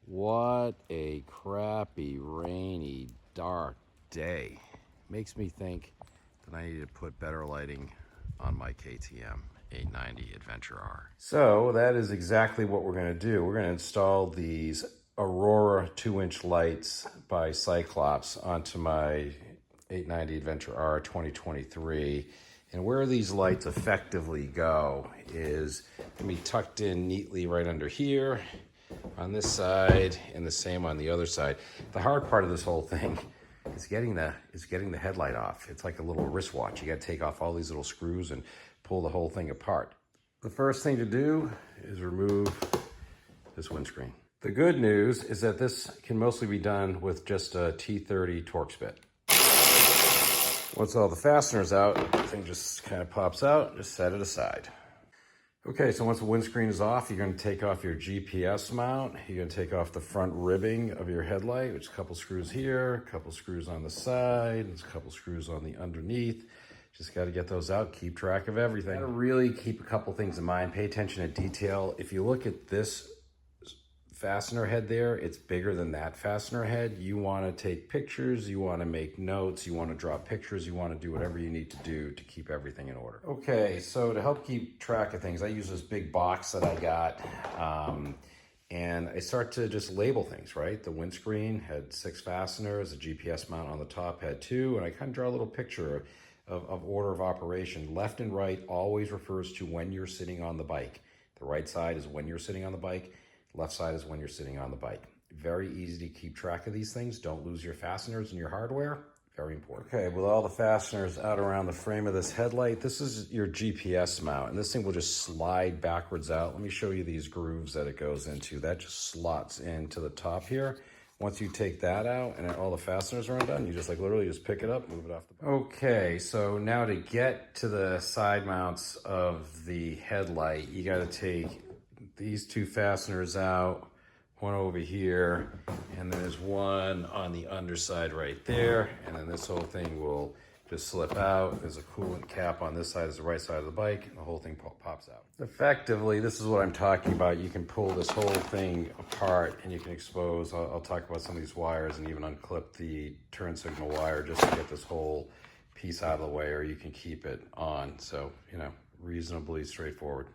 What a crappy, rainy, dark day. Makes me think that I need to put better lighting on my KTM 890 Adventure R. So that is exactly what we're going to do. We're going to install these Aurora 2-inch lights by Cyclops onto my 890 Adventure R 2023. And where these lights effectively go is going to be tucked in neatly right under here on this side and the same on the other side. The hard part of this whole thing is getting the headlight off. It's like a little wristwatch. You got to take off all these little screws and pull the whole thing apart. The first thing to do is remove this windscreen. The good news is that this can mostly be done with just a T30 Torx bit. Once all the fasteners out, the thing just kind of pops out. Just set it aside. Okay, so once the windscreen is off, you're going to take off your GPS mount. You're going to take off the front ribbing of your headlight, which is a couple screws here, a couple screws on the side, and a couple screws on the underneath. Just got to get those out, keep track of everything. Got to really keep a couple things in mind. Pay attention to detail. If you look at this fastener head there, it's bigger than that fastener head. You want to take pictures, you want to make notes, you want to draw pictures, you want to do whatever you need to do to keep everything in order. Okay, so to help keep track of things, I use this big box that I got, and I start to just label things, right? The windscreen had 6 fasteners, the GPS mount on the top had 2, and I kind of draw a little picture of order of operation. Left and right always refers to when you're sitting on the bike. The right side is when you're sitting on the bike. Left side is when you're sitting on the bike. Very easy to keep track of these things. Don't lose your fasteners and your hardware. Very important. Okay, with all the fasteners out around the frame of this headlight, this is your GPS mount, and this thing will just slide backwards out. Let me show you these grooves that it goes into. That just slots into the top here. Once you take that out and all the fasteners are undone, you just like literally just pick it up, move it off the bike. Okay, so now to get to the side mounts of the headlight, you got to take these 2 fasteners out, one over here, and then there's one on the underside right there, and then this whole thing will just slip out. There's a coolant cap on this side, is the right side of the bike, and the whole thing pops out. Effectively, this is what I'm talking about. You can pull this whole thing apart and you can expose, I'll talk about some of these wires and even unclip the turn signal wire just to get this whole piece out of the way, or you can keep it on. So, you know, reasonably straightforward.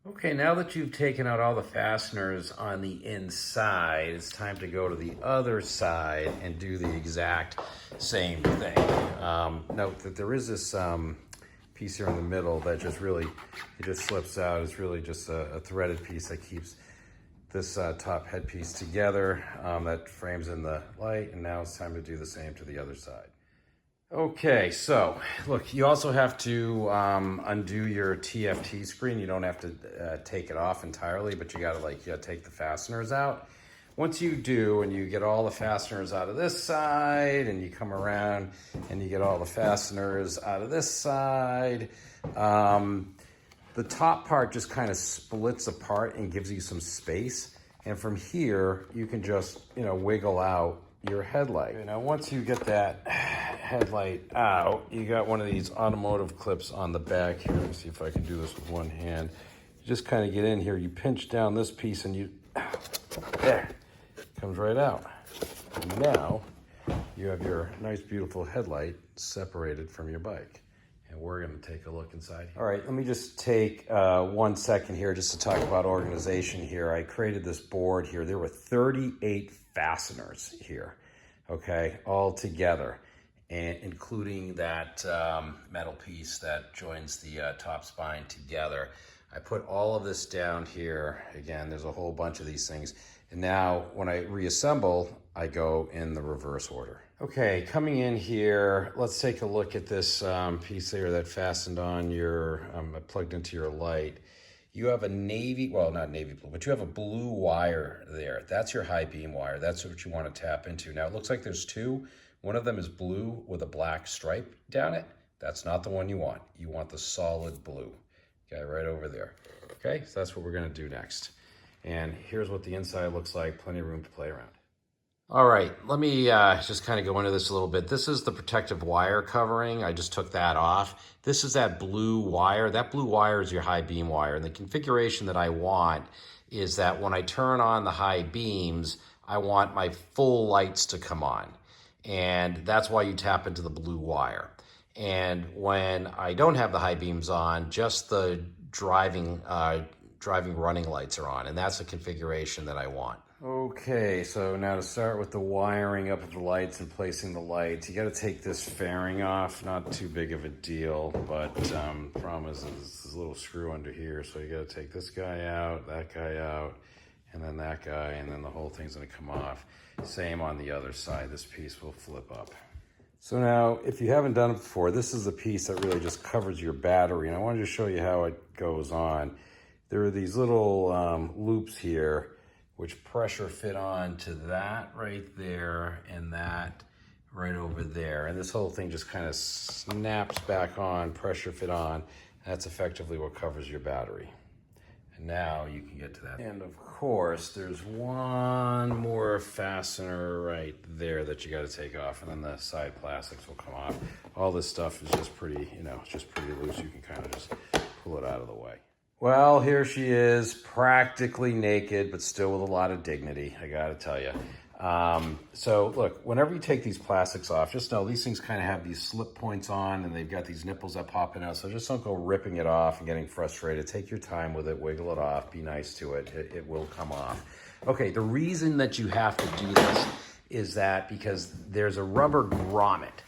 Okay, now that you've taken out all the fasteners on the inside, it's time to go to the other side and do the exact same thing. Note that there is this piece here in the middle that just really, it just slips out. It's really just a threaded piece that keeps this top headpiece together that frames in the light, and now it's time to do the same to the other side. Okay, so look, you also have to undo your TFT screen. You don't have to take it off entirely, but you gotta take the fasteners out. Once you do, and you get all the fasteners out of this side, and you come around and you get all the fasteners out of this side, the top part just kind of splits apart and gives you some space. And from here, you can just, wiggle out your headlight. Now, once you get that headlight out, you got one of these automotive clips on the back here. Let me see if I can do this with one hand. You just kind of get in here, you pinch down this piece and there, comes right out. And now you have your nice, beautiful headlight separated from your bike. And we're gonna take a look inside here. All right, let me just take 1 second here just to talk about organization here. I created this board here. There were 38 fasteners here, okay, all together, and including that metal piece that joins the top spine together. I put all of this down here. Again, there's a whole bunch of these things. And now when I reassemble, I go in the reverse order. Okay, coming in here, let's take a look at this piece there that fastened on your, plugged into your light. You have a navy, well, not navy blue, but you have a blue wire there. That's your high beam wire. That's what you want to tap into. Now, it looks like there's 2. One of them is blue with a black stripe down it. That's not the one you want. You want the solid blue. Okay, right over there. Okay, so that's what we're going to do next. And here's what the inside looks like. Plenty of room to play around. All right, let me just kind of go into this a little bit. This is the protective wire covering. I just took that off. This is that blue wire. That blue wire is your high beam wire. And the configuration that I want is that when I turn on the high beams, I want my full lights to come on. And that's why you tap into the blue wire. And when I don't have the high beams on, just the driving running lights are on. And that's the configuration that I want. Okay, so now to start with the wiring up of the lights and placing the lights, you got to take this fairing off. Not too big of a deal, but the problem is this little screw under here. So you got to take this guy out, and then that guy, and then the whole thing's going to come off. Same on the other side. This piece will flip up. So now, if you haven't done it before, this is a piece that really just covers your battery. And I wanted to show you how it goes on. There are these little loops here which pressure fit on to that right there and that right over there. And this whole thing just kind of snaps back on, pressure fit on. That's effectively what covers your battery. And now you can get to that. And of course, there's one more fastener right there that you got to take off, and then the side plastics will come off. All this stuff is just pretty, it's just pretty loose. You can kind of just pull it out of the way. Well, here she is, practically naked, but still with a lot of dignity, I gotta tell you. So look, whenever you take these plastics off, just know these things kind of have these slip points on, and they've got these nipples that pop in out, so just don't go ripping it off and getting frustrated. Take your time with it, wiggle it off, be nice to it, it will come off. Okay, the reason that you have to do this is that because there's a rubber grommet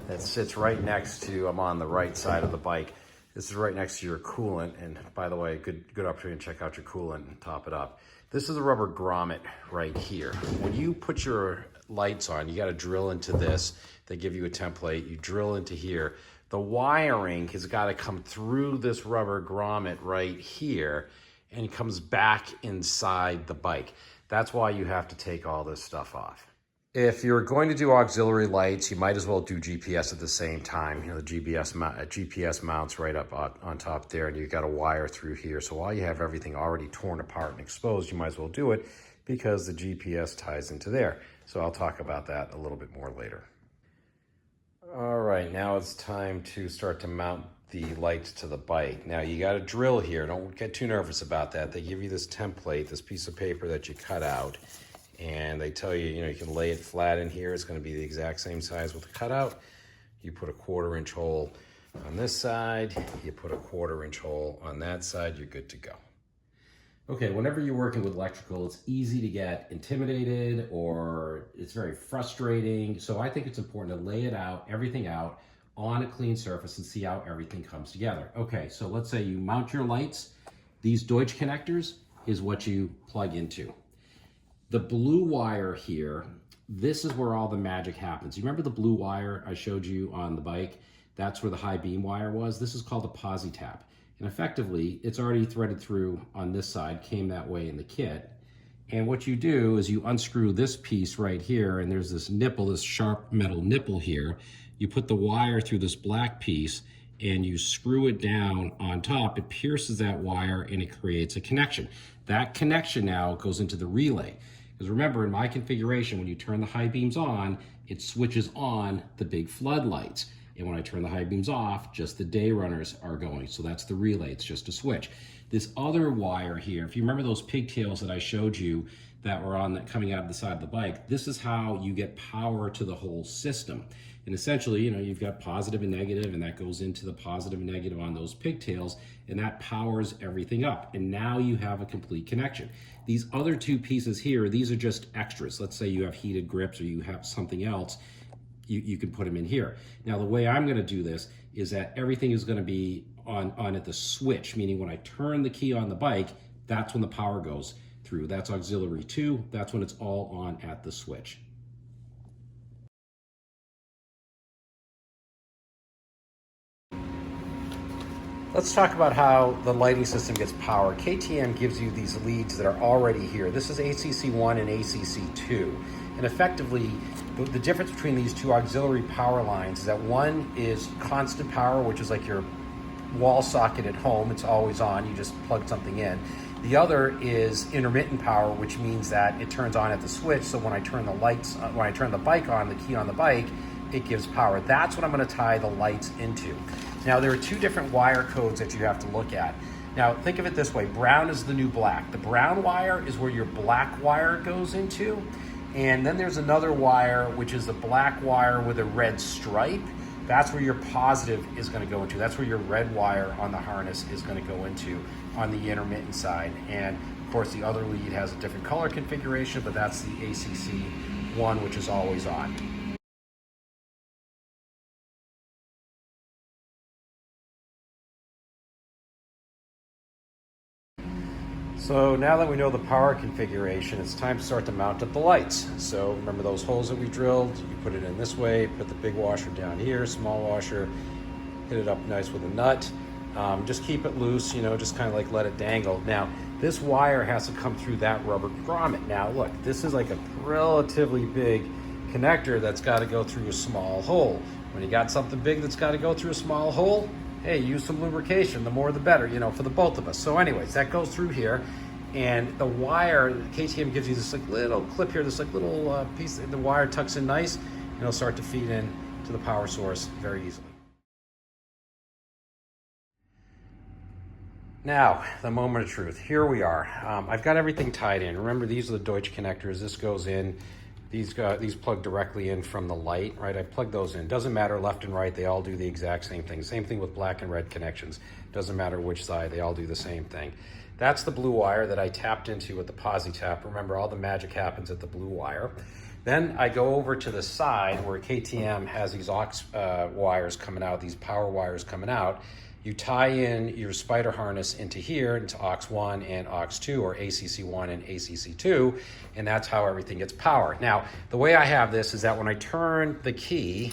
that sits right next to, I'm on the right side of the bike. This is right next to your coolant, and by the way, good opportunity to check out your coolant and top it up. This is a rubber grommet right here. When you put your lights on, you got to drill into this. They give you a template. You drill into here. The wiring has got to come through this rubber grommet right here and comes back inside the bike. That's why you have to take all this stuff off. If you're going to do auxiliary lights, you might as well do GPS at the same time. The GPS mounts right up on top there, and you've got a wire through here. So while you have everything already torn apart and exposed, you might as well do it because the GPS ties into there. So I'll talk about that a little bit more later. All right, now it's time to start to mount the lights to the bike. Now you got to drill here. Don't get too nervous about that. They give you this template, this piece of paper that you cut out. And they tell you, you can lay it flat in here. It's going to be the exact same size with the cutout. You put a 1/4 inch hole on this side. You put a 1/4 inch hole on that side. You're good to go. Okay, whenever you're working with electrical, it's easy to get intimidated or it's very frustrating. So I think it's important to lay it out, everything out on a clean surface and see how everything comes together. Okay, so let's say you mount your lights. These Deutsch connectors is what you plug into. The blue wire here, this is where all the magic happens. You remember the blue wire I showed you on the bike? That's where the high beam wire was. This is called a posi tap. And effectively, it's already threaded through on this side, came that way in the kit. And what you do is you unscrew this piece right here, and there's this nipple, this sharp metal nipple here. You put the wire through this black piece, and you screw it down on top. It pierces that wire, and it creates a connection. That connection now goes into the relay. Because remember, in my configuration, when you turn the high beams on, it switches on the big floodlights. And when I turn the high beams off, just the day runners are going. So that's the relay, it's just a switch. This other wire here, if you remember those pigtails that I showed you that were coming out of the side of the bike, this is how you get power to the whole system. And essentially, you've got positive and negative, and that goes into the positive and negative on those pigtails, and that powers everything up. And now you have a complete connection. These other two pieces here, these are just extras. Let's say you have heated grips or you have something else, you can put them in here. Now, the way I'm gonna do this is that everything is gonna be on at the switch, meaning when I turn the key on the bike, that's when the power goes through. That's auxiliary 2, that's when it's all on at the switch. Let's talk about how the lighting system gets power. KTM gives you these leads that are already here. This is ACC1 and ACC2. And effectively, the difference between these two auxiliary power lines is that one is constant power, which is like your wall socket at home. It's always on. You just plug something in. The other is intermittent power, which means that it turns on at the switch. So when I turn the lights, when I turn the bike on, the key on the bike, it gives power. That's what I'm going to tie the lights into. Now, there are two different wire codes that you have to look at. Now, think of it this way. Brown is the new black. The brown wire is where your black wire goes into. And then there's another wire, which is a black wire with a red stripe. That's where your positive is going to go into. That's where your red wire on the harness is going to go into on the intermittent side. And of course, the other lead has a different color configuration, but that's the ACC one, which is always on. So now that we know the power configuration, it's time to start to mount up the lights. So remember those holes that we drilled? You put it in this way, put the big washer down here, small washer, hit it up nice with a nut. Just keep it loose, you know, just kind of like let it dangle. Now, this wire has to come through that rubber grommet. Now, look, this is like a relatively big connector that's got to go through a small hole. When you got something big that's got to go through a small hole, hey, use some lubrication. The more the better, you know, for the both of us. So anyways, that goes through here. And the wire, KTM gives you this like little clip here, this like little piece, the wire tucks in nice, and it'll start to feed in to the power source very easily. Now, the moment of truth. Here we are. I've got everything tied in. Remember, these are the Deutsch connectors. This goes in. These plug directly in from the light, right? I plug those in. Doesn't matter left and right. They all do the exact same thing. Same thing with black and red connections. Doesn't matter which side. They all do the same thing. That's the blue wire that I tapped into with the posi tap. Remember, all the magic happens at the blue wire. Then I go over to the side where KTM has these aux wires coming out, these power wires coming out. You tie in your spider harness into here, into aux 1 and aux 2, or ACC 1 and ACC 2, and that's how everything gets power. Now, the way I have this is that when I turn the key,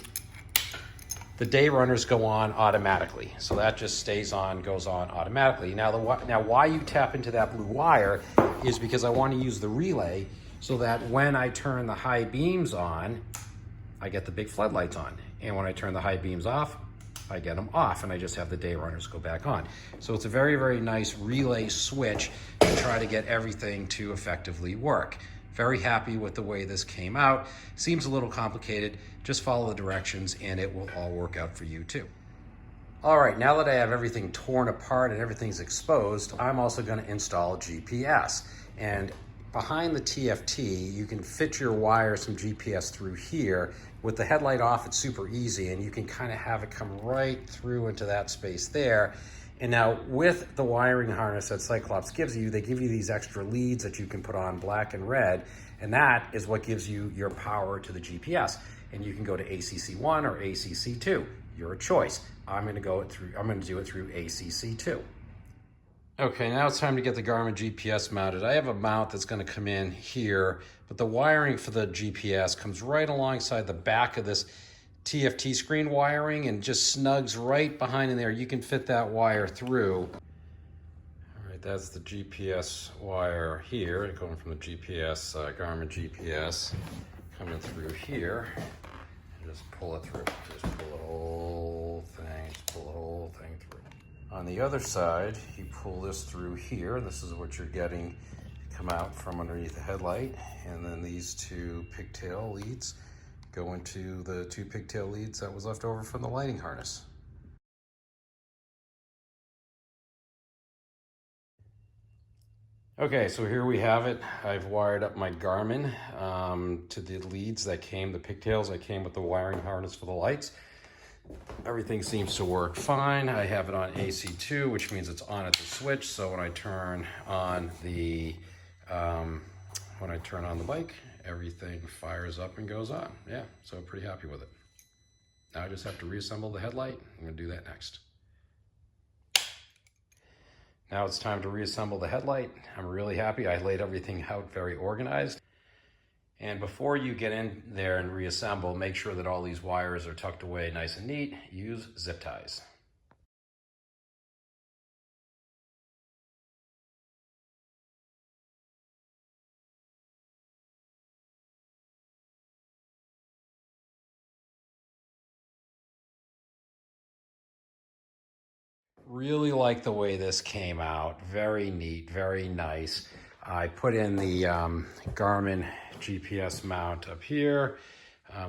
the day runners go on automatically. So that just stays on, goes on automatically. Now, why you tap into that blue wire is because I want to use the relay so that when I turn the high beams on, I get the big floodlights on. And when I turn the high beams off, I get them off, and I just have the day runners go back on. So it's a very, very nice relay switch to try to get everything to effectively work. Very happy with the way this came out. Seems a little complicated. Just follow the directions and it will all work out for you too. All right, now that I have everything torn apart and everything's exposed, I'm also going to install GPS. And behind the TFT, you can fit your wire, some GPS through here. With the headlight off, it's super easy, and you can kind of have it come right through into that space there. And now with the wiring harness that Cyclops gives you, they give you these extra leads that you can put on black and red, and that is what gives you your power to the GPS. And you can go to ACC1 or ACC2, your choice. I'm going to do it through ACC2. Okay, now it's time to get the Garmin GPS mounted. I have a mount that's going to come in here, but the wiring for the GPS comes right alongside the back of this TFT screen wiring and just snugs right behind in there. You can fit that wire through. All right, that's the GPS wire here, going from the GPS, Garmin GPS, coming through here. And just pull it through. Just pull the whole thing, through. On the other side, you pull this through here. This is what you're getting come out from underneath the headlight. And then these two pigtail leads go into the two pigtail leads that was left over from the lighting harness. Okay, so here we have it. I've wired up my Garmin to the leads that came, the pigtails that came with the wiring harness for the lights. Everything seems to work fine. I have it on AC2, which means it's on at the switch. So when I turn on the bike, everything fires up and goes on. Yeah, so pretty happy with it. Now I just have to reassemble the headlight. I'm gonna do that next. Now it's time to reassemble the headlight. I'm really happy. I laid everything out very organized. And before you get in there and reassemble, make sure that all these wires are tucked away nice and neat. Use zip ties. Really like the way this came out. Very neat, very nice. I put in the Garmin GPS mount up here.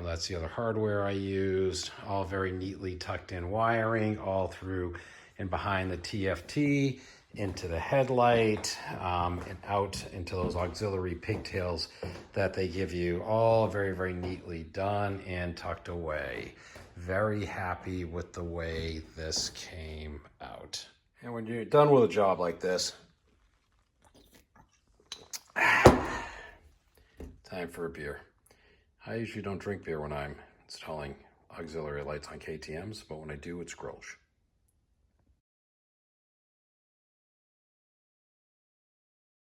That's the other hardware I used. All very neatly tucked in wiring, all through and behind the TFT, into the headlight, and out into those auxiliary pigtails that they give you. All very, very neatly done and tucked away. Very happy with the way this came out. And when you're done with a job like this, time for a beer. I usually don't drink beer when I'm installing auxiliary lights on KTMs, but when I do, it's Grolsch.